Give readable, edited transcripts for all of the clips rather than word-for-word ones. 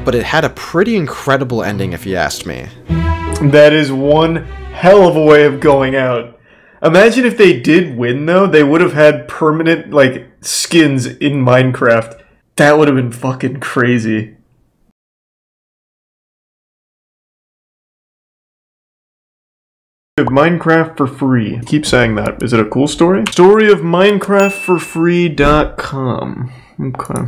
but it had a pretty incredible ending if you asked me. That is one hell of a way of going out. Imagine if they did win, though, they would have had permanent, like, skins in Minecraft. That would have been fucking crazy. Minecraft for free. Keep saying that. Is it a cool story? Story of MinecraftForFree.com. Okay.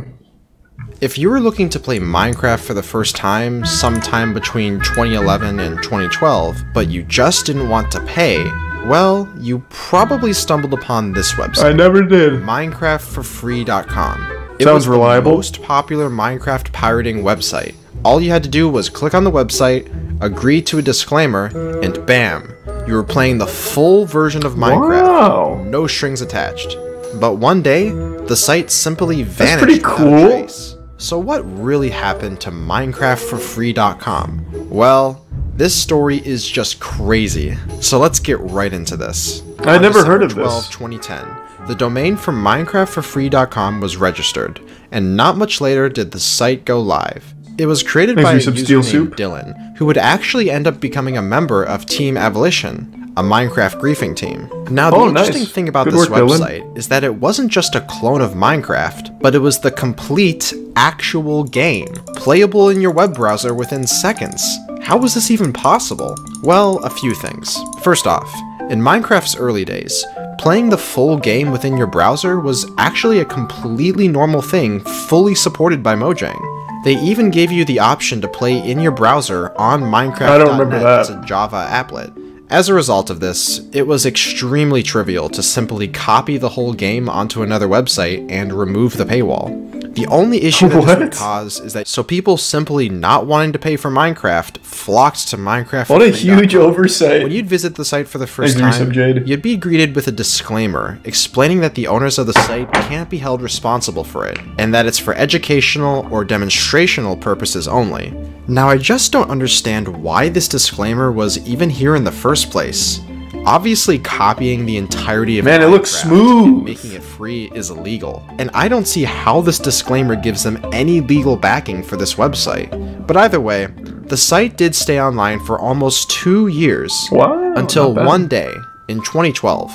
If you were looking to play Minecraft for the first time sometime between 2011 and 2012, but you just didn't want to pay, well, you probably stumbled upon this website. I never did. MinecraftForFree.com. It Sounds was reliable. the most popular Minecraft pirating website. All you had to do was click on the website, agree to a disclaimer, and bam, you were playing the full version of Minecraft. Wow. No strings attached. But one day, the site simply vanished. That's pretty without cool. a trace. So what really happened to MinecraftForFree.com? Well, this story is just crazy. So let's get right into this. I never heard of December 12, this. 2010, the domain for MinecraftForFree.com was registered, and not much later did the site go live. It was created by a user named Dylan, who would actually end up becoming a member of Team Abolition, a Minecraft griefing team. Now, the interesting thing about this website is that it wasn't just a clone of Minecraft, but it was the complete, actual game, playable in your web browser within seconds. How was this even possible? Well, a few things. First off, in Minecraft's early days, playing the full game within your browser was actually a completely normal thing, fully supported by Mojang. They even gave you the option to play in your browser on Minecraft.net as a Java applet. As a result of this, it was extremely trivial to simply copy the whole game onto another website and remove the paywall. The only issue that this would cause is that people simply not wanting to pay for Minecraft flocked to Minecraft. What a huge oversight. When you'd visit the site for the first time, you'd be greeted with a disclaimer explaining that the owners of the site can't be held responsible for it, and that it's for educational or demonstrational purposes only. Now, I just don't understand why this disclaimer was even here in the first place. Obviously, copying the entirety of Minecraft it looks smooth and making it free is illegal, and I don't see how this disclaimer gives them any legal backing for this website. But either way, the site did stay online for almost 2 years, until one day, in 2012,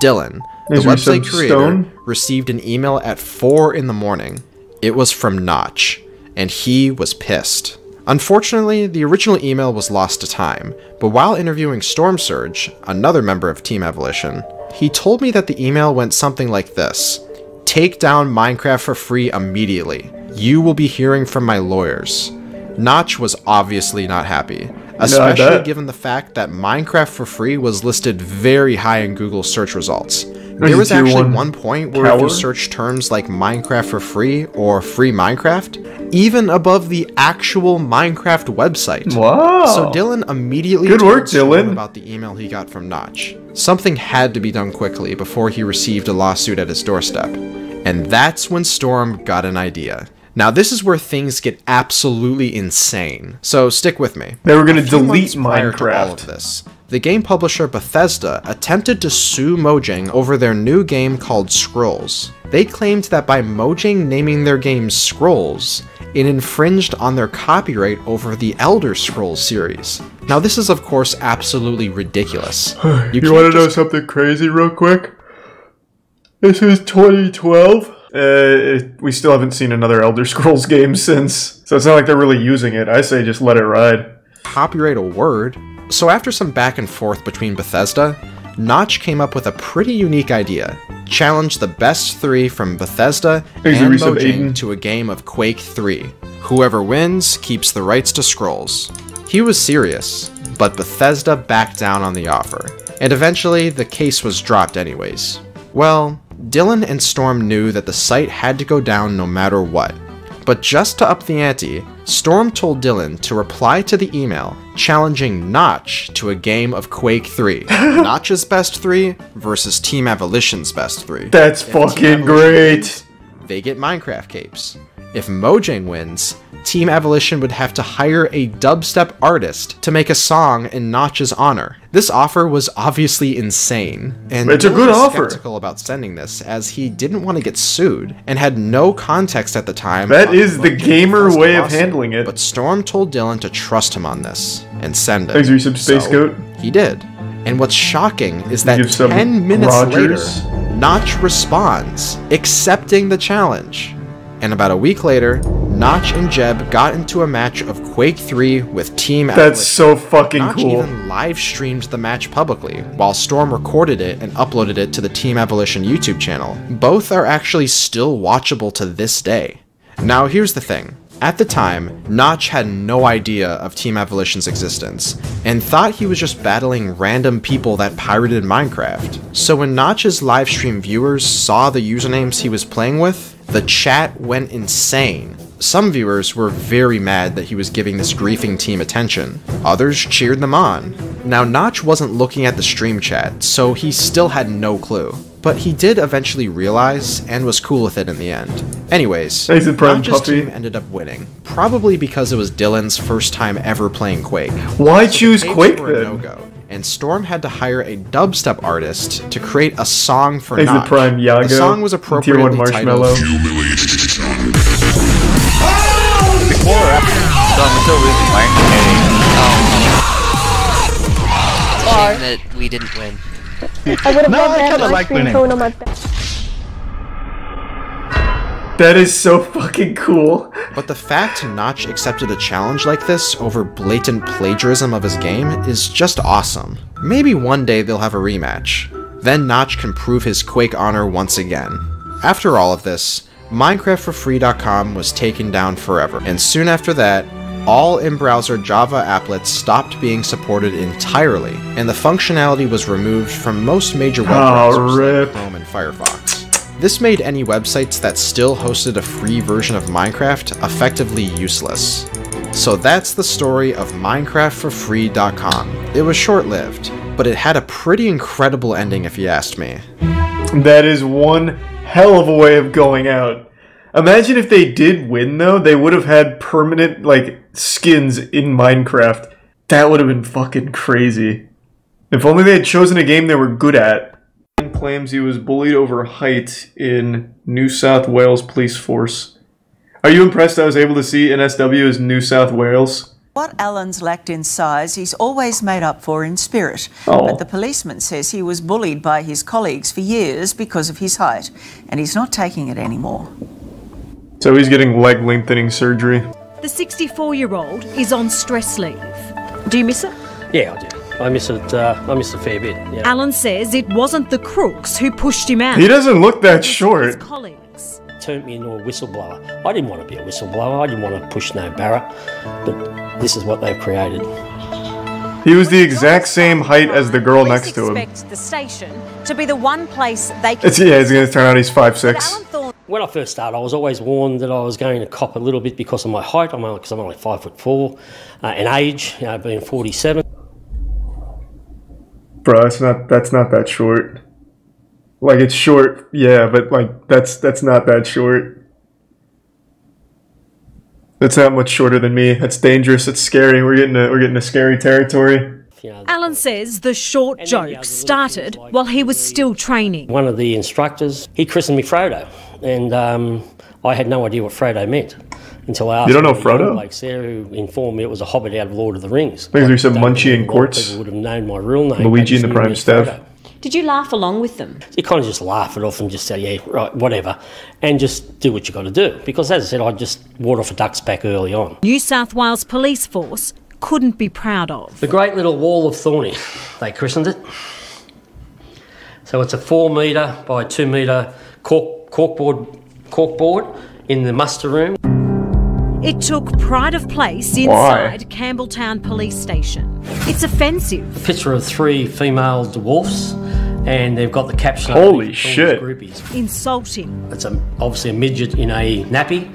Dylan, the website creator, received an email at 4 in the morning. It was from Notch, and he was pissed. Unfortunately, the original email was lost to time, but while interviewing Storm Surge, another member of Team Abolition, he told me that the email went something like this: "Take down Minecraft for free immediately. You will be hearing from my lawyers." Notch was obviously not happy, especially given the fact that Minecraft for free was listed very high in Google search results. There was actually one point where if you search terms like Minecraft for free or free Minecraft, even above the actual Minecraft website. Wow. So Dylan immediately told Storm about the email he got from Notch. Something had to be done quickly before he received a lawsuit at his doorstep. And that's when Storm got an idea. Now this is where things get absolutely insane, so stick with me. They were going to delete Minecraft. All of this, the game publisher Bethesda attempted to sue Mojang over their new game called Scrolls. They claimed that by Mojang naming their game Scrolls, it infringed on their copyright over the Elder Scrolls series. Now this is of course absolutely ridiculous. You want to know something crazy real quick? This is 2012. We still haven't seen another Elder Scrolls game since, so it's not like they're really using it. I say just let it ride. Copyright a word. So after some back and forth between Bethesda, Notch came up with a pretty unique idea. Challenge the best 3 from Bethesda and Mojang to a game of Quake 3. Whoever wins keeps the rights to Scrolls. He was serious, but Bethesda backed down on the offer, and eventually the case was dropped anyways. Well, Dylan and Storm knew that the site had to go down no matter what. But just to up the ante, Storm told Dylan to reply to the email challenging Notch to a game of Quake 3. Notch's best 3 versus Team Abolition's best 3. That's fucking great! They get Minecraft capes. If Mojang wins, Team Abolition would have to hire a dubstep artist to make a song in Notch's honor. This offer was obviously insane, and it's a good offer. Skeptical about sending this, as he didn't want to get sued and had no context at the time. That is the gamer way of handling it. But Storm told Dylan to trust him on this and send it. Thanks, Resub Space Goat. He did. And what's shocking is that 10 minutes later, Notch responds, accepting the challenge. And about a week later, Notch and Jeb got into a match of Quake 3 with Team Abolition. That's so fucking Notch cool. Notch even live streamed the match publicly, while Storm recorded it and uploaded it to the Team Abolition YouTube channel. Both are actually still watchable to this day. Now here's the thing. At the time, Notch had no idea of Team Abolition's existence, and thought he was just battling random people that pirated Minecraft. So when Notch's livestream viewers saw the usernames he was playing with, the chat went insane. Some viewers were very mad that he was giving this griefing team attention. Others cheered them on. Now, Notch wasn't looking at the stream chat, so he still had no clue. But he did eventually realize, and was cool with it in the end. Anyways, Notch's team ended up winning. Probably because it was Dylan's first time ever playing Quake. Why choose Quake then? And Storm had to hire a dubstep artist to create a song for Notch. The Prime Yago, the song was appropriately Tier 1 Marshmallow. Before or after? So I'm still losing, right? Shame that we didn't win. I kinda like winning. That is so fucking cool. But the fact Notch accepted a challenge like this over blatant plagiarism of his game is just awesome. Maybe one day they'll have a rematch. Then Notch can prove his Quake honor once again. After all of this, MinecraftForFree.com was taken down forever, and soon after that, all in-browser Java applets stopped being supported entirely, and the functionality was removed from most major web browsers like Chrome and Firefox. This made any websites that still hosted a free version of Minecraft effectively useless. So that's the story of MinecraftForFree.com. It was short-lived, but it had a pretty incredible ending if you asked me. That is one hell of a way of going out. Imagine if they did win though, they would have had permanent, like, skins in Minecraft. That would have been fucking crazy. If only they had chosen a game they were good at. Claims he was bullied over height in New South Wales Police Force. Are you impressed I was able to see NSW as New South Wales? What Alan's lacked in size, he's always made up for in spirit. Oh. But the policeman says he was bullied by his colleagues for years because of his height, and he's not taking it anymore. So he's getting leg lengthening surgery. The 64-year-old is on stress leave. Do you miss it? Yeah, I do. I miss it a fair bit. Yeah. Alan says it wasn't the crooks who pushed him out. He doesn't look that short. His colleagues turned me into a whistleblower. I didn't want to be a whistleblower. I didn't want to push no barra. But this is what they've created. He was the exact same height as the girl next to him. Expect the station to be the one place they can. Yeah, he's going to turn out he's 5'6". When I first started, I was always warned that I was going to cop a little bit because of my height. Because I'm only 5'4", and age, being 47. Bro, that's not that short. Like, it's short, yeah, but like that's not that short. That's not much shorter than me. That's dangerous. It's scary. We're getting a scary territory. Alan says the short joke started while he was still training. One of the instructors, he christened me Frodo, and I had no idea what Frodo meant until I asked. You don't know Frodo? Like Sarah, who informed me it was a hobbit out of Lord of the Rings. Maybe there's some Munchie and Quartz. People would have known my real name. Luigi and the Prime Staff. Did you laugh along with them? You kind of just laugh it off and just say, yeah, right, whatever, and just do what you got to do. Because as I said, I just ward off a duck's back early on. New South Wales Police Force couldn't be proud of. The Great Little Wall of Thorny, they christened it. So it's a 4 metre by 2 metre corkboard in the muster room. It took pride of place inside Campbelltown Police Station. It's offensive. A picture of 3 female dwarfs, and they've got the caption. Holy shit! Groupies. Insulting. It's obviously a midget in a nappy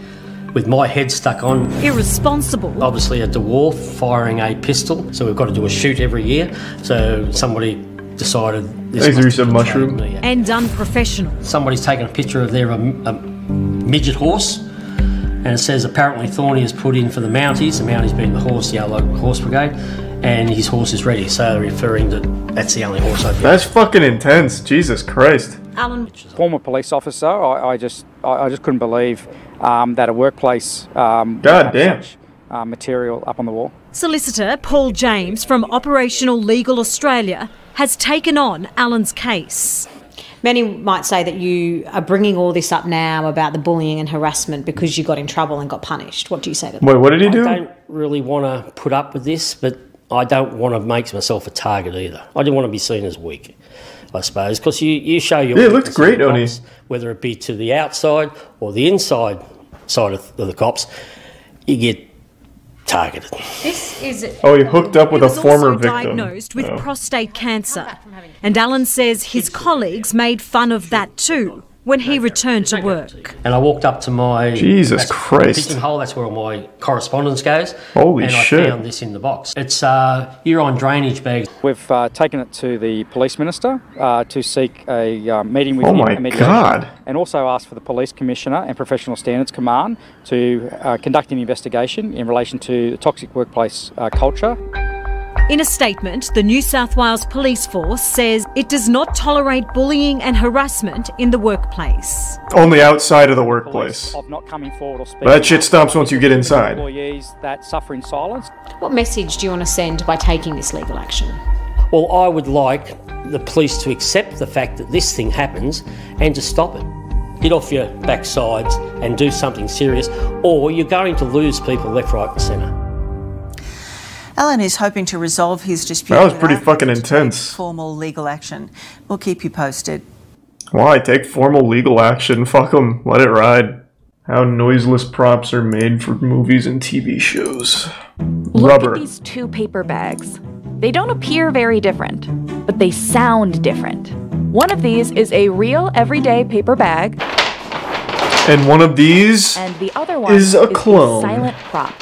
with my head stuck on. Irresponsible. Obviously a dwarf firing a pistol, so we've got to do a shoot every year. So somebody decided this must be mushroom. And unprofessional. Somebody's taken a picture of their midget horse, And it says apparently Thorny has put in for the Mounties, the Mounties being the horse, our local horse brigade, and his horse is ready, so they're referring that that's the only horse I've got. That's fucking intense, Jesus Christ. Alan, Former police officer, I just couldn't believe that a workplace God damn. such material up on the wall. Solicitor Paul James from Operational Legal Australia has taken on Alan's case. Many might say that you are bringing all this up now about the bullying and harassment because you got in trouble and got punished. What do you say to that? Wait, what did he do? I don't really want to put up with this, but I don't want to make myself a target either. I don't want to be seen as weak, I suppose, because you show your... Yeah, it looked great, Oni. Whether it be to the outside or the inside side of the cops, you get targeted. This is... Oh, he hooked up with a former victim. Diagnosed with prostate cancer. And Alan says his colleagues made fun of that too when he returned to work. And I walked up to my... Jesus Christ. Pigeonhole, that's where all my correspondence goes. Holy shit. And I found this in the box. It's urine drainage bags. We've taken it to the police minister to seek a meeting with him. Oh my God. And also asked for the police commissioner and professional standards command to conduct an investigation in relation to the toxic workplace culture. In a statement, the New South Wales Police Force says it does not tolerate bullying and harassment in the workplace. Only outside of the workplace. Of not coming forward or speaking. But that shit stops once you get inside. Employees that suffer in silence. What message do you want to send by taking this legal action? Well, I would like the police to accept the fact that this thing happens and to stop it. Get off your backsides and do something serious, or you're going to lose people left, right and centre. Alan is hoping to resolve his dispute. That was pretty fucking intense. Formal legal action. We'll keep you posted. Why take formal legal action? Fuck them. Let it ride. How noiseless props are made for movies and TV shows. Look at these two paper bags. They don't appear very different, but they sound different. One of these is a real everyday paper bag. And one of these and the other one is a clone. A silent prop.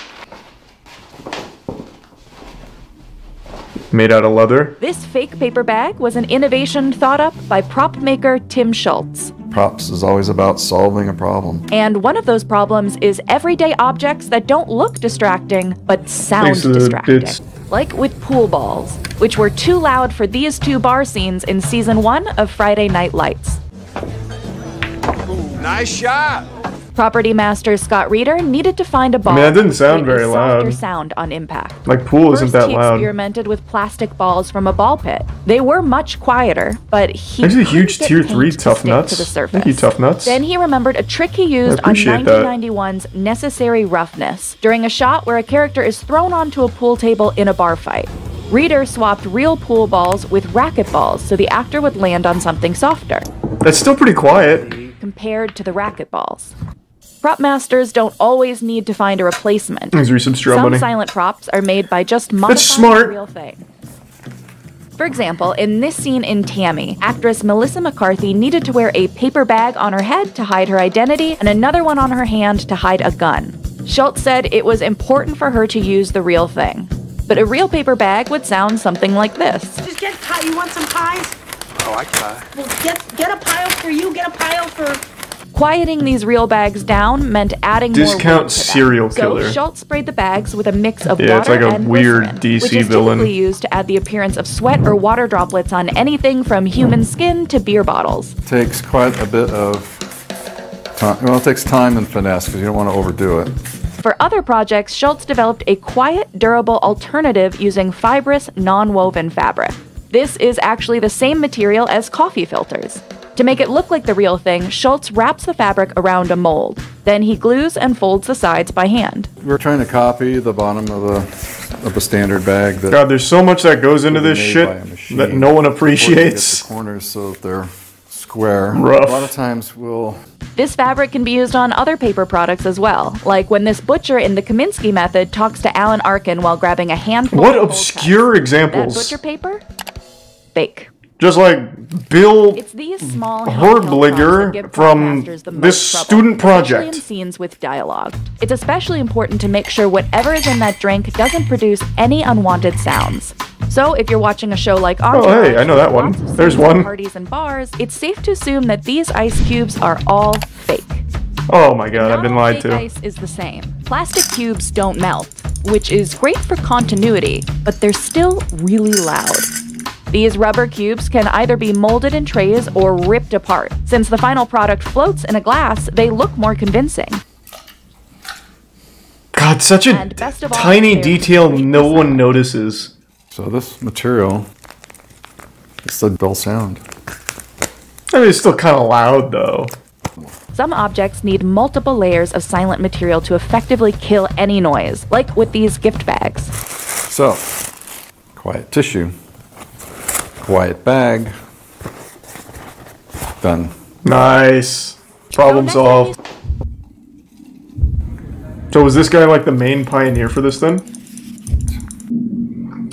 Made out of leather. This fake paper bag was an innovation thought up by prop maker Tim Schultz. Props is always about solving a problem. And one of those problems is everyday objects that don't look distracting, but sound distracting. Like with pool balls, which were too loud for these two bar scenes in season 1 of Friday Night Lights. Ooh, nice shot! Property master Scott Reeder needed to find a ball. Man, that didn't sound very loud. Sound on impact. Like pool isn't that loud. He experimented with plastic balls from a ball pit. They were much quieter, but he actually huge tier 3 tough nuts. To the surface. Thank you, tough nuts. Then he remembered a trick he used on 1991's Necessary Roughness during a shot where a character is thrown onto a pool table in a bar fight. Reeder swapped real pool balls with racket balls so the actor would land on something softer. That's still pretty quiet. Compared to the racket balls. Prop masters don't always need to find a replacement. Some silent props are made by just modifying the real thing. For example, in this scene in Tammy, actress Melissa McCarthy needed to wear a paper bag on her head to hide her identity and another one on her hand to hide a gun. Schultz said it was important for her to use the real thing. But a real paper bag would sound something like this. Just get pie. You want some pies? Oh, I can. Well, get a pile for you. Get a pile for... Quieting these real bags down meant adding more discount serial killer. So Schultz sprayed the bags with a mix of water it's like a and weird DC which is villain. Typically used to add the appearance of sweat or water droplets on anything from human skin to beer bottles. It takes quite a bit of time. Well, it takes time and finesse because you don't want to overdo it. For other projects, Schultz developed a quiet, durable alternative using fibrous, non-woven fabric. This is actually the same material as coffee filters. To make it look like the real thing, Schultz wraps the fabric around a mold. Then he glues and folds the sides by hand. We're trying to copy the bottom of a standard bag. God, there's so much that goes into this shit that no one appreciates. The corners so that they're square. Rough. A lot of times we'll... This fabric can be used on other paper products as well, like when this butcher in the Kaminsky method talks to Alan Arkin while grabbing a handful of obscure examples? That butcher paper? Fake. Just like Bill Herbliger from this student project. In scenes with dialogue. It's especially important to make sure whatever is in that drink doesn't produce any unwanted sounds. So if you're watching a show like Entourage, oh hey, I know that one. There's one. Parties and bars, it's safe to assume that these ice cubes are all fake. Oh my god, I've been lied to. Ice is the same. Plastic cubes don't melt, which is great for continuity, but they're still really loud. These rubber cubes can either be molded in trays or ripped apart. Since the final product floats in a glass, they look more convincing. God, such a tiny detail no one notices. So this material, it's a dull sound. I mean, it's still kind of loud, though. Some objects need multiple layers of silent material to effectively kill any noise, like with these gift bags. So, quiet tissue, quiet bag, done. Nice. Problem solved. So was this guy like the main pioneer for this then?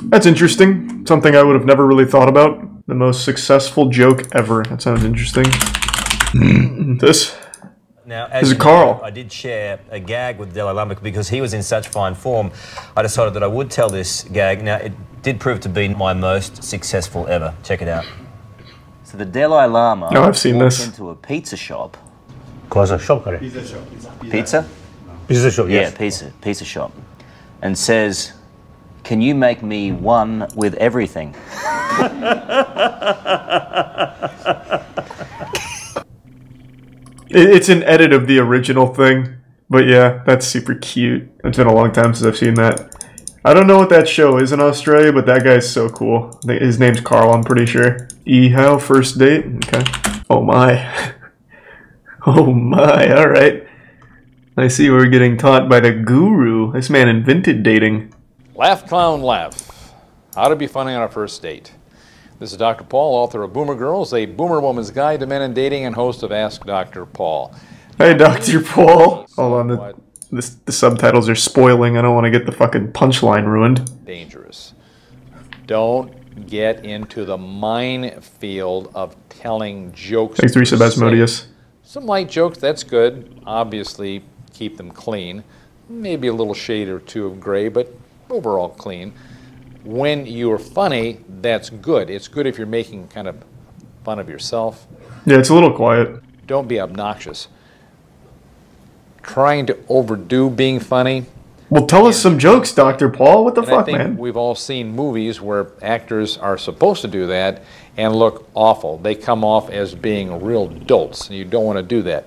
That's interesting. Something I would have never really thought about. The most successful joke ever. That sounds interesting. This is Carl. I did share a gag with Dalai Lama because he was in such fine form. I decided that I would tell this gag. Now, it did prove to be my most successful ever. Check it out. So the Dalai Lama walked into a pizza shop. Cosa shop? Pizza? Pizza shop, yes. Yeah, pizza shop. And says, "Can you make me one with everything?" It's an edit of the original thing, but yeah, that's super cute. It's been a long time since I've seen that. I don't know what that show is in Australia, but that guy's so cool. His name's Carl, I'm pretty sure. How first date? Okay. Oh my. Oh my, alright. I see we're getting taught by the guru. This man invented dating. Laugh, clown, laugh. How to be funny on a first date. This is Dr. Paul, author of Boomer Girls, a boomer woman's guide to men and dating, and host of Ask Dr. Paul. Hey, Dr. Paul. Hold on, the subtitles are spoiling. I don't want to get the fucking punchline ruined. Dangerous. Don't get into the minefield of telling jokes. Thanks, Teresa Basmodius. Some light jokes, that's good. Obviously, keep them clean. Maybe a little shade or two of gray, but overall clean. When you're funny, that's good. It's good if you're making kind of fun of yourself. Yeah, it's a little quiet. Don't be obnoxious. Trying to overdo being funny. Well, tell us some jokes, Dr. Paul. What the fuck, I think man? We've all seen movies where actors are supposed to do that and look awful. They come off as being real dolts, and you don't want to do that.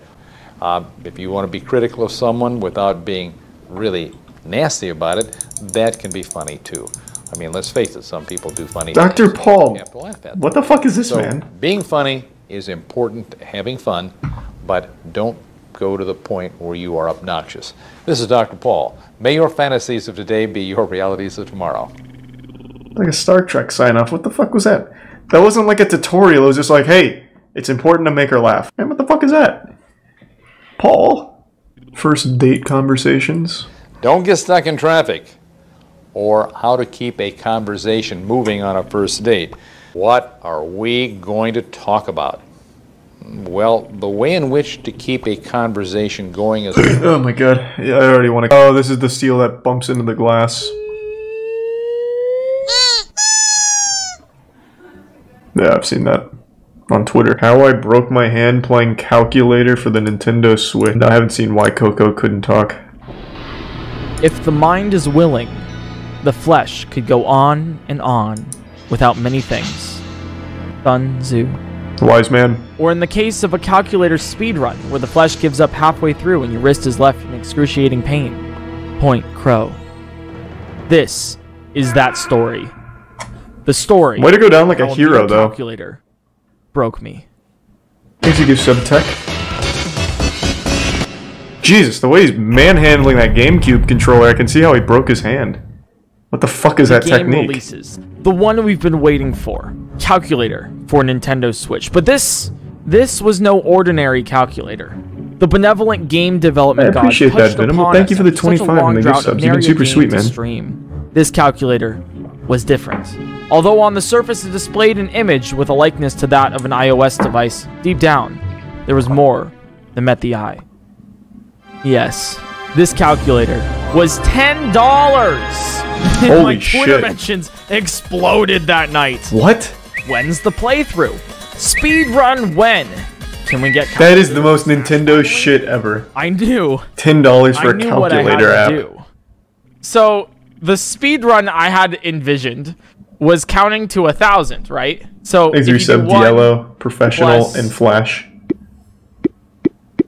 If you want to be critical of someone without being really nasty about it, that can be funny too. I mean, let's face it, some people do funny things. Dr. Paul, You have to laugh at them. what the fuck is this, So, man? being funny is important, having fun, but don't go to the point where you are obnoxious. This is Dr. Paul. May your fantasies of today be your realities of tomorrow. Like a Star Trek sign-off. What the fuck was that? That wasn't like a tutorial. It was just like, hey, it's important to make her laugh. Man, what the fuck is that? Paul? First date conversations? Don't get stuck in traffic. Or how to keep a conversation moving on a first date. What are we going to talk about? Well, the way in which to keep a conversation going is... Oh my god. Yeah, I already want to... Oh, this is the steel that bumps into the glass. Yeah, I've seen that on Twitter. How I broke my hand playing calculator for the Nintendo Switch. I haven't seen why Coco couldn't talk. If the mind is willing, the flesh could go on and on without many things. Sun Tzu. Wise man. Or in the case of a calculator speedrun, where the flesh gives up halfway through and your wrist is left in excruciating pain. Point Crow. This is that story. The story. Way to go down like a hero, though. Calculator broke me. Thanks you give Subtech. Jesus, the way he's manhandling that GameCube controller, I can see how he broke his hand. What the fuck is that technique? Releases. The one we've been waiting for. Calculator for Nintendo Switch. But this was no ordinary calculator. The benevolent game development I appreciate that, Venom. Well, thank you for the 25 and the gift subs. You've been super sweet, man. Stream. This calculator was different. Although on the surface it displayed an image with a likeness to that of an iOS device, deep down, there was more than met the eye. Yes, this calculator was $10! Holy my Twitter shit. mentions exploded that night. What? When's the playthrough? Speedrun when? Can we get... That is the most Nintendo shit ever. I knew. $10 for a calculator app. Do. So, the speedrun I had envisioned was counting to 1,000, right? So, if you sub Yellow, Professional, and Flash.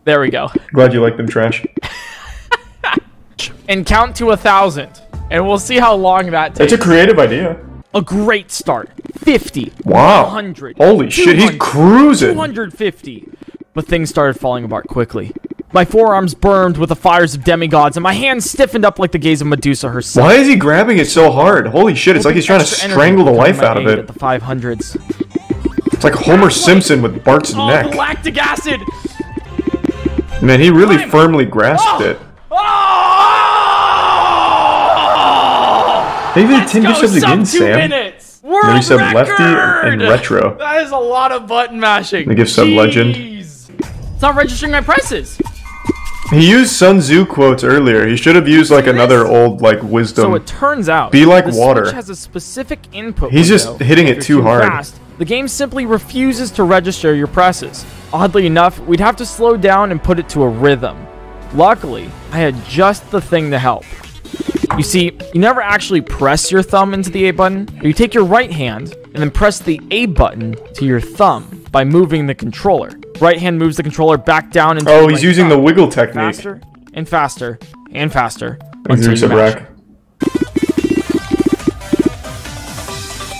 There we go. Glad you like them trash. And count to 1,000. And we'll see how long that takes. It's a creative idea. A great start. 50. Wow. 100. Holy shit, he's cruising. 250. But things started falling apart quickly. My forearms burned with the fires of demigods, and my hands stiffened up like the gaze of Medusa herself. Why is he grabbing it so hard? Holy shit, it's like he's trying to strangle the life out of it. At the 500s. It's like Homer Simpson with Bart's neck. The lactic acid! Man, he really firmly grasped it. Maybe the 10 bishops again, Sam. Maybe sub Lefty and Retro. That is a lot of button mashing. They give sub Legend. It's not registering my presses. He used Sun Tzu quotes earlier. He should have used like another old like wisdom. So it turns out be like the water. Switch has a specific input. He's just hitting it too hard. Fast, the game simply refuses to register your presses. Oddly enough, we'd have to slow down and put it to a rhythm. Luckily, I had just the thing to help. You see, you never actually press your thumb into the A button. You take your right hand and then press the A button to your thumb by moving the controller. Right hand moves the controller back down into oh, he's using the wiggle technique. Faster and faster and faster.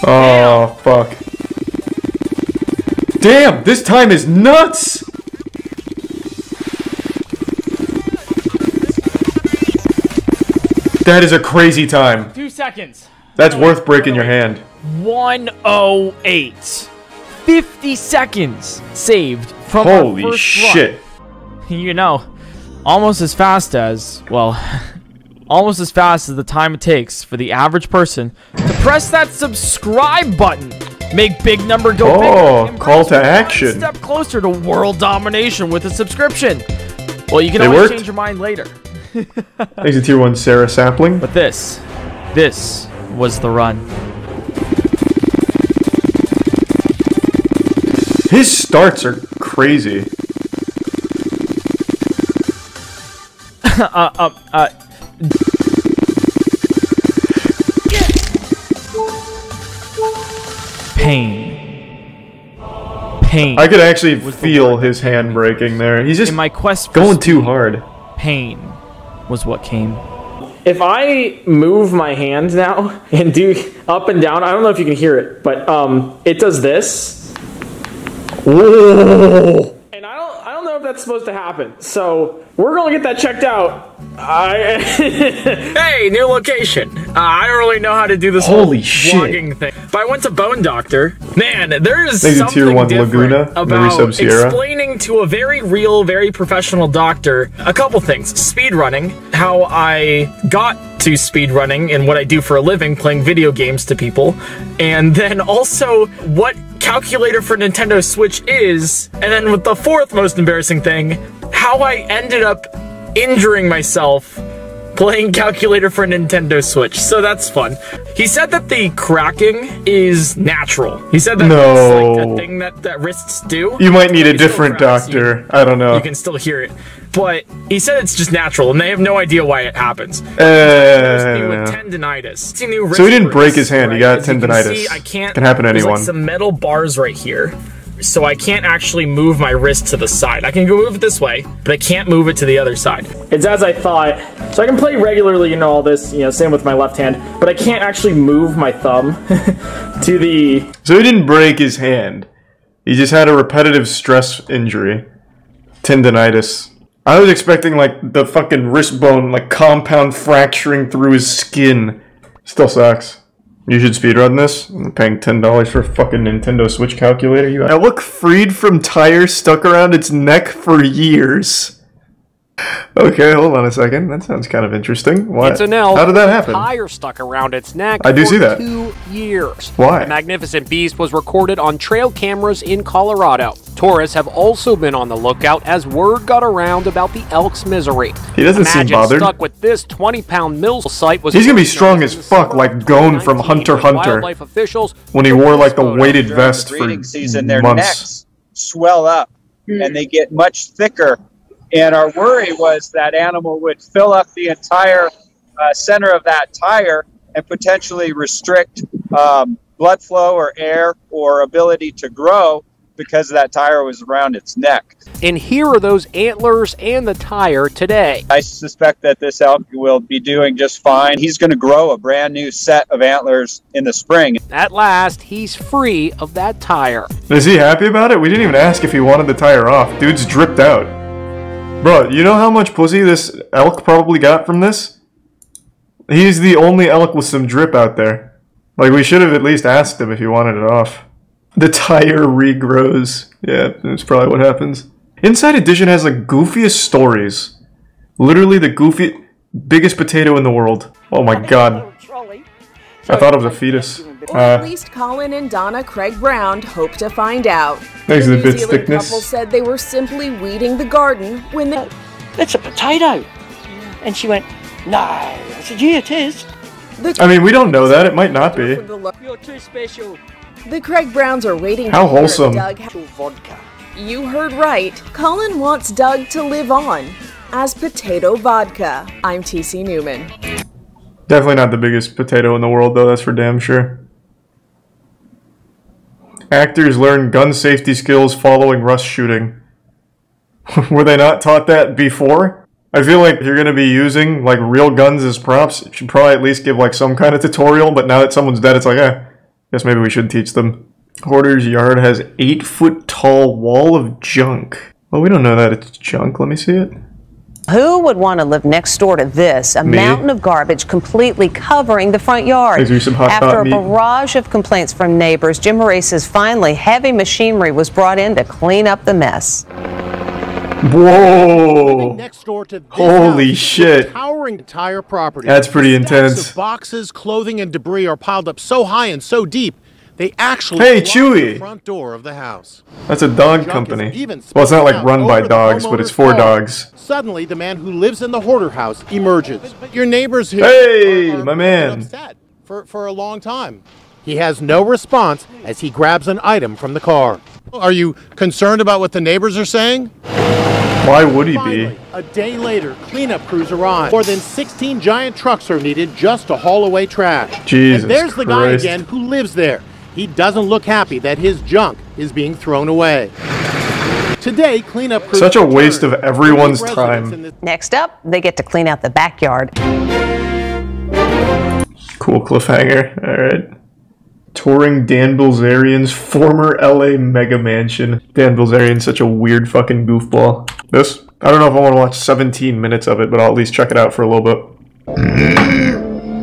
Oh, fuck. Damn, this time is nuts! That is a crazy time. 2 seconds. That's worth breaking your hand. 108. 50 seconds saved from holy our first shit. Run. You know, almost as fast as, well, almost as fast as the time it takes for the average person to press that subscribe button. Make big number go big. Oh, call to action. One step closer to world domination with a subscription. Well, you can always change your mind later. Thanks to Tier 1 Sarah Sapling. But this was the run. His starts are crazy. Pain. I could actually feel his hand breaking there. He's just in my quest going too hard. Pain was what came. If I move my hand now and do up and down, I don't know if you can hear it, but it does this. Whoa. And I don't know if that's supposed to happen. So we're gonna get that checked out. Hey, new location. I don't really know how to do this holy vlogging thing. But I went to Bone Doctor. Man, there's something Tier 1 Laguna, about explaining to a very real, very professional doctor a couple things. Speedrunning, how I got to speedrunning and what I do for a living, playing video games to people. And then also what calculator for Nintendo Switch is. And then with the fourth most embarrassing thing, how I ended up injuring myself playing calculator for Nintendo Switch. So that's fun. He said that the cracking is natural. He said that it's like a thing that wrists do. You might need a different doctor. I don't know. You can still hear it. But he said it's just natural, and they have no idea why it happens. With tendinitis. So he didn't break his hand. He got tendinitis. Can happen to anyone. There's like some metal bars right here. So I can't actually move my wrist to the side. I can go move it this way, but I can't move it to the other side. It's as I thought. So I can play regularly, all this, same with my left hand, but I can't actually move my thumb to the... So he didn't break his hand. He just had a repetitive stress injury. Tendinitis. I was expecting, like, the fucking wrist bone, like, compound fracturing through his skin. Still sucks. You should speedrun this. I'm paying $10 for a fucking Nintendo Switch calculator. I look freed from tires stuck around its neck for years. Okay, hold on a second. That sounds kind of interesting. What? It's an elk. How did that happen? Tire stuck around its neck I do see that. 2 years. Why? The magnificent beast was recorded on trail cameras in Colorado. Tourists have also been on the lookout as word got around about the elk's misery. He doesn't seem bothered. Stuck with this 20-pound mill site was. He's gonna be strong as fuck, like Gon from Hunter x Hunter. Officials when he wore like the weighted vest for season, their months. necks swell up and they get much thicker. And our worry was that animal would fill up the entire center of that tire and potentially restrict blood flow or air or ability to grow because that tire was around its neck. And here are those antlers and the tire today. I suspect that this elk will be doing just fine. He's going to grow a brand new set of antlers in the spring. At last, he's free of that tire. Is he happy about it? We didn't even ask if he wanted the tire off. Dude's dripped out. Bro, you know how much pussy this elk probably got from this? He's the only elk with some drip out there. Like, we should have at least asked him if he wanted it off. The tire regrows. Yeah, that's probably what happens. Inside Edition has the goofiest stories. Literally the biggest potato in the world. Oh my god. I thought it was a fetus. Or at least Colin and Donna Craig Brown hope to find out. Thanks The to the New bit's Zealand thickness. couple said they were simply weeding the garden when they... It's a potato. And she went, no. I said, yeah, it is. I mean, we don't know that. It might not be. You're too special. The Craig Browns are waiting How to hear wholesome. Doug vodka. You heard right. Colin wants Doug to live on as Potato Vodka. I'm TC Newman. Definitely not the biggest potato in the world, though. That's for damn sure. Actors learn gun safety skills following Rust shooting. Were they not taught that before? I feel like if you're going to be using like real guns as props, you should probably at least give like some kind of tutorial, but now that someone's dead, it's like, guess maybe we should teach them. Hoarder's yard has 8-foot tall wall of junk. Well, we don't know that it's junk. Let me see it. Who would want to live next door to this? A mountain of garbage completely covering the front yard. After a barrage of complaints from neighbors, Jim Marais says finally heavy machinery was brought in to clean up the mess. Whoa! Next door to Holy shit! Towering entire property. That's pretty intense. Stacks of boxes, clothing, and debris are piled up so high and so deep they actually Hey, block Chewy! the front door of the house. That's a dog company. Well, it's not like run by dogs, but it's for dogs. Suddenly, the man who lives in the hoarder house emerges. Your neighbors here Hey, are my man! upset for a long time. He has no response as he grabs an item from the car. Are you concerned about what the neighbors are saying? Why would he Finally, a day later, cleanup crews arrive. More than 16 giant trucks are needed just to haul away trash. Jesus and there's the guy Christ. again who lives there. He doesn't look happy that his junk is being thrown away. Today, cleanup crews... Such a waste of everyone's time. Next up, they get to clean out the backyard. Cool cliffhanger. Alright. Touring Dan Bilzerian's former LA mega mansion. Dan Bilzerian's such a weird fucking goofball. This? I don't know if I want to watch 17 minutes of it, but I'll at least check it out for a little bit.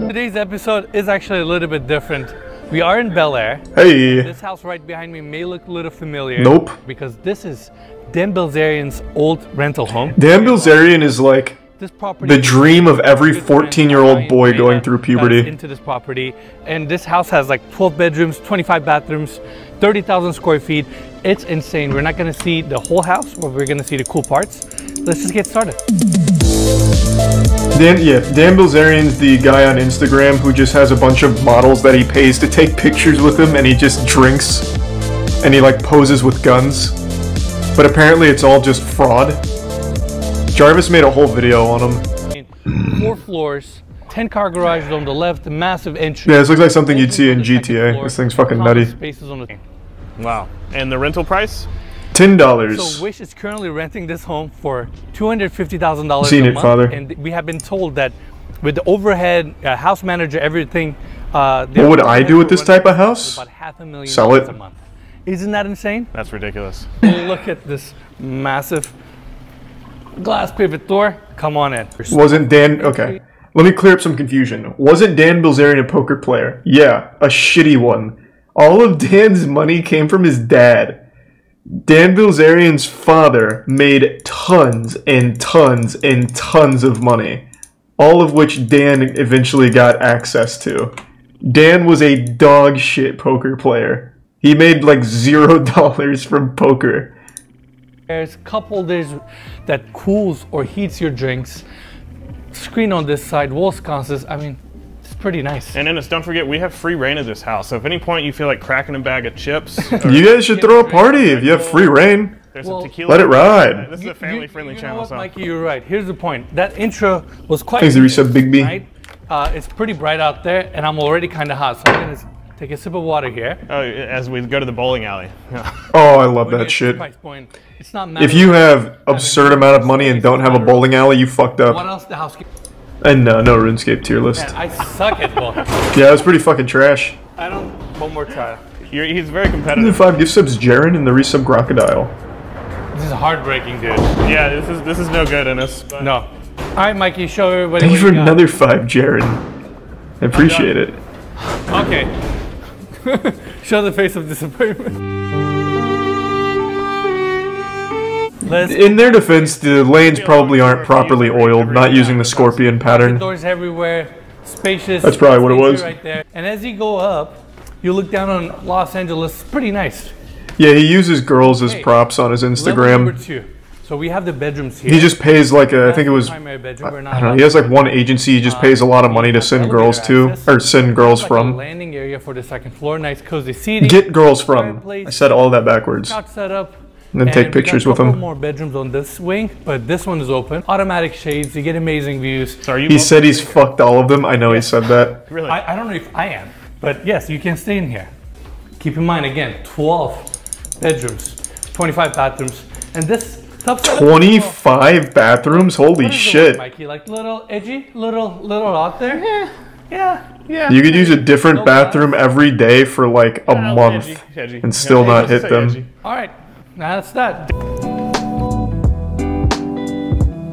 Today's episode is actually a little bit different. We are in Bel Air. Hey! This house right behind me may look a little familiar. Nope. Because this is Dan Bilzerian's old rental home. Dan Bilzerian is like the dream of every 14-year-old boy going through puberty. Into this property, and this house has like 12 bedrooms, 25 bathrooms, 30,000 square feet. It's insane. We're not going to see the whole house, but we're going to see the cool parts. Let's just get started. Dan Bilzerian's the guy on Instagram who just has a bunch of models that he pays to take pictures with him, and he just drinks, and he like poses with guns. But apparently it's all just fraud. Jarvis made a whole video on him. 4 floors, 10-car garage on the left, massive entry. Yeah, this looks like something you'd see in GTA. This thing's fucking nutty. Spaces on the... Wow. And the rental price? $10. So Wish is currently renting this home for $250,000 Seen a it, month, Father. and we have been told that with the overhead, house manager, everything. What would I do with this type of house? About $500,000 Sell it. a month. Isn't that insane? That's ridiculous. Look at this massive glass pivot door. Come on in. Wasn't Dan... Okay. Let me clear up some confusion. Wasn't Dan Bilzerian a poker player? Yeah, a shitty one. All of Dan's money came from his dad. Dan Bilzerian's father made tons and tons and tons of money, all of which Dan eventually got access to. Dan was a dog shit poker player. He made like $0 from poker. There's a couple there's that cools or heats your drinks. Screen on this side, wall sconces. I mean, it's pretty nice. And Ennis, don't forget, we have free reign of this house. So if at any point you feel like cracking a bag of chips... You guys should throw a party if you have free reign. There's Well, some tequila. let it ride. This is a family-friendly You know channel, what, so. Mikey, you're right. Here's the point. That intro was quite Thanks, the resub, Big B. right? It's pretty bright out there, and I'm already kind of hot, so I'm going to take a sip of water here. Oh, as we go to the bowling alley. Oh, I love that shit. It's not If you have absurd amount of money and don't have a bowling alley, you fucked What up. else the housekeeper? And no RuneScape tier list. Man, I suck at bowling. Yeah, it was pretty fucking trash. I don't. One more try. He's very The competitive. 5 gift subs, Jaren, and the resub Crocodile. This is heartbreaking, dude. Yeah, this is no good in us. But. No. All right, Mikey, show everybody. Thank you what for got. another 5, Jaren. I appreciate it. Okay. Show the face of disappointment. In their defense, the lanes probably aren't properly oiled, not using the scorpion pattern. Doors everywhere, spacious. That's probably what it was. Right there. And as you go up, you look down on Los Angeles. It's pretty nice. Yeah, he uses girls as props on his Level Instagram. number 2. So we have the bedrooms here. He just pays like I think it was, Primary bedroom. We're I not don't know, allowed he has to- like one agency he just pays a lot of money to send girls to, or send girls Like a from. landing area for the second floor. Nice cozy seating. Get girls from. I said all that backwards. Couch setup. And then take we got pictures a with couple them. more bedrooms on this wing, but this one is open. Automatic shades. You get amazing views. So are you He said he's fucked all of them. I know he said that. Really? I don't know if I am, but yes, you can stay in here. Keep in mind again, 12 bedrooms, 25 bathrooms, and this top setup. 25 bathrooms? Holy What is the shit. word, Mikey? Like little edgy, little out there. Yeah. You could use a different bathroom every day for like a month edgy. and still Yeah, not let's hit say them. edgy. All right, now that's that.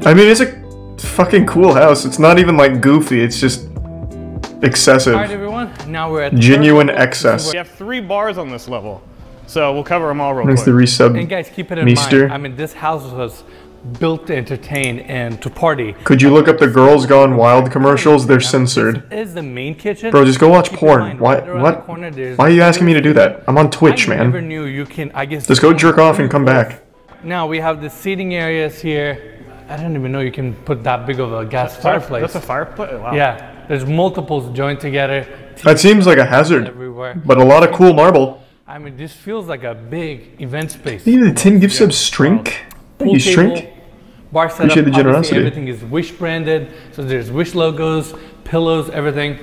I mean, it's a fucking cool house. It's not even like goofy. It's just excessive. All right, everyone. Now we're at the Genuine third level. excess. We have 3 bars on this level, so we'll cover them all real Thanks quick. to resub And guys, keep it in Meester. mind. I mean, this house was built to entertain and to party. Could you look up the Girls Gone Wild commercials? They're censored. This is the main kitchen. Bro, just go watch Keep in porn. mind, Why? right around What? the corner, there's Why are you asking me to do that? I'm on Twitch, I never man. knew you can. I guess Just go jerk off and come back. Now we have the seating areas here. I didn't even know you can put that big of a gas fireplace. That's a fireplace? Wow. Yeah, there's multiples joined together. That seems like a hazard, Everywhere. but a lot of cool marble. I mean, this feels like a big event space. Even the 10 gift subs Strink. Thank you, Pool table, Strink. bar setup. Appreciate the obviously generosity. Everything is Wish branded, so there's Wish logos, pillows, everything.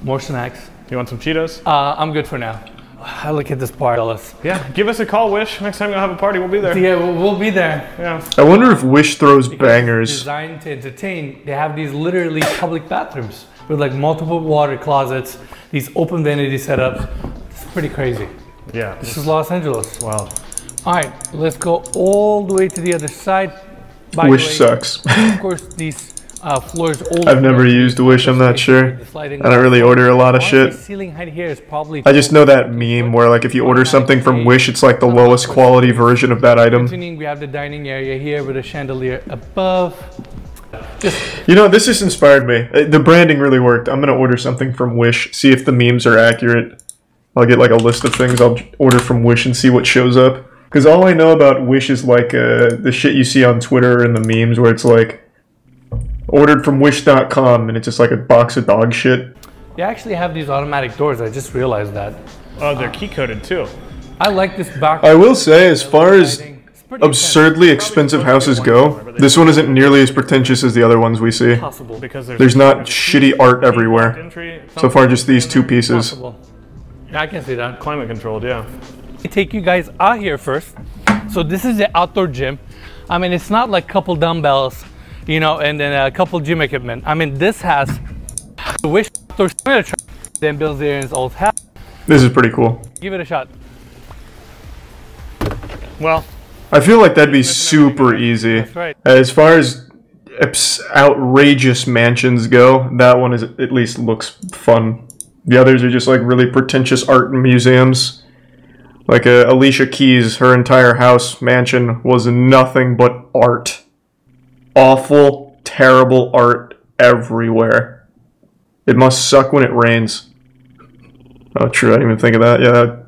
More snacks. You want some Cheetos? I'm good for now. I look at this bar, fellas. Yeah, give us a call, Wish. Next time you'll have a party, we'll be there. Yeah, we'll be there. Yeah. I wonder if Wish throws bangers. Designed to entertain. They have these literally public bathrooms with like multiple water closets, these open vanity setups. It's pretty crazy. Yeah. This is Los Angeles. Wow. All right, let's go all the way to the other side. By the Wish way, sucks. Of course, these floors. I've never used Wish, I'm not sure. I don't really order a lot of shit. Ceiling height here is probably. I just know that meme where like if you order something from Wish, it's like the lowest quality version of that item. Continuing, we have the dining area here with a chandelier above. You know, this just inspired me. The branding really worked. I'm gonna order something from Wish, see if the memes are accurate. I'll get like a list of things I'll order from Wish and see what shows up. Because all I know about Wish is like the shit you see on Twitter and the memes where it's like ordered from wish.com and it's just like a box of dog shit. They actually have these automatic doors. I just realized that. Oh, they're key coded too. I like this back. I will say, as far as absurdly expensive houses go, this one isn't nearly as pretentious as the other ones we see. Because There's not shitty art everywhere. So far, just these 2 pieces. Yeah, I can see that. Climate controlled, yeah. I take you guys out here first. So this is the outdoor gym. I mean, it's not like a couple dumbbells, you know, and then a couple gym equipment. I mean, this has the Wish outdoor then Bill's Air's old house. This is pretty cool. Give it a shot. Well, I feel like that'd be super easy. That's right. As far as outrageous mansions go, that one is at least looks fun. The others are just like really pretentious art museums. Like Alicia Keys, her entire house mansion was nothing but art. Awful, terrible art everywhere. It must suck when it rains. Oh, true. I didn't even think of that. Yeah,